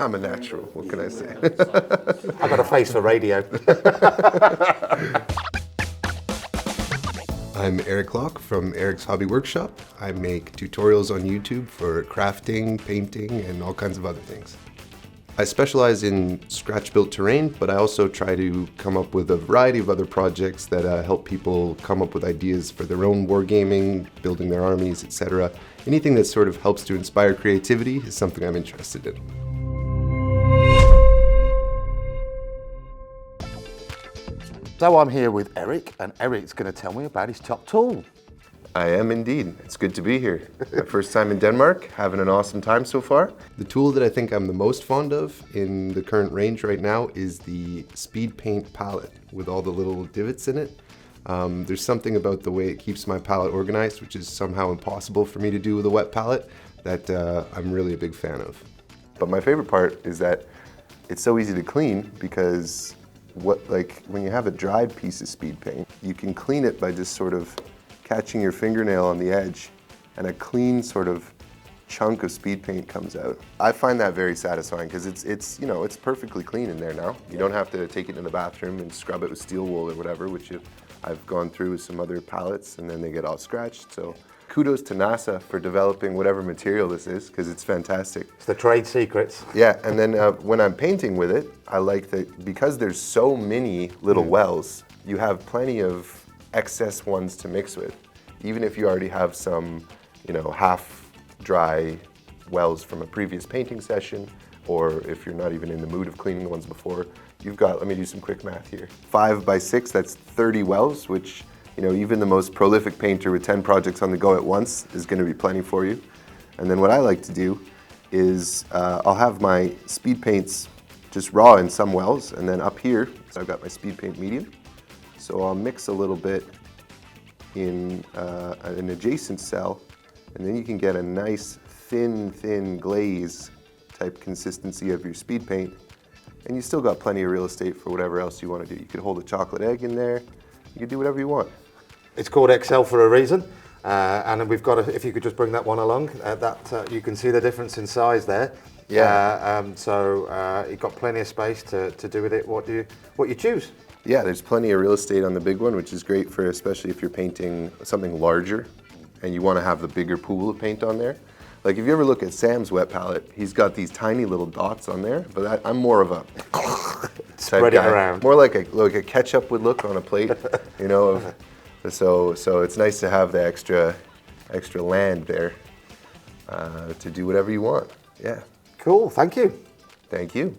I'm a natural, what can I say? I've got a face for radio. I'm Eric Locke from Eric's Hobby Workshop. I make tutorials on YouTube for crafting, painting, and all kinds of other things. I specialize in scratch-built terrain, but I also try to come up with a variety of other projects that help people come up with ideas for their own wargaming, building their armies, etc. Anything that sort of helps to inspire creativity is something I'm interested in. So I'm here with Eric, and Eric's going to tell me about his top tool. I am indeed. It's good to be here. My first time in Denmark, having an awesome time so far. The tool that I think I'm the most fond of in the current range right now is the speed paint palette with all the little divots in it. There's something about the way it keeps my palette organized, which is somehow impossible for me to do with a wet palette, that I'm really a big fan of. But my favorite part is that it's so easy to clean because when you have a dried piece of speed paint, you can clean it by just sort of catching your fingernail on the edge and a clean sort of chunk of speed paint comes out. I find that very satisfying because it's perfectly clean in there now. You don't have to take it in the bathroom and scrub it with steel wool or whatever, which I've gone through with some other palettes and then they get all scratched. So kudos to NASA for developing whatever material this is because it's fantastic. It's the trade secrets. Yeah, and then when I'm painting with it, I like that because there's so many little wells, you have plenty of excess ones to mix with. Even if you already have some, half dry wells from a previous painting session, or if you're not even in the mood of cleaning the ones before, you've got, let me do some quick math here. 5 by 6, that's 30 wells, which, even the most prolific painter with 10 projects on the go at once is gonna be plenty for you. And then what I like to do is I'll have my speed paints just raw in some wells, and then up here, I've got my speed paint medium. So I'll mix a little bit in an adjacent cell, and then you can get a nice thin glaze type consistency of your speed paint, and you still got plenty of real estate for whatever else you want to do. You could hold a chocolate egg in there, you could do whatever you want. It's called XL for a reason, and we've got, if you could just bring that one along, you can see the difference in size there. Yeah. So you've got plenty of space to do with it what you choose. Yeah, there's plenty of real estate on the big one, which is great for especially if you're painting something larger and you want to have the bigger pool of paint on there. Like if you ever look at Sam's wet palette, he's got these tiny little dots on there, but I'm more of a spread it around. More like a ketchup would look on a plate, So it's nice to have the extra land there to do whatever you want. Yeah. Cool, thank you. Thank you.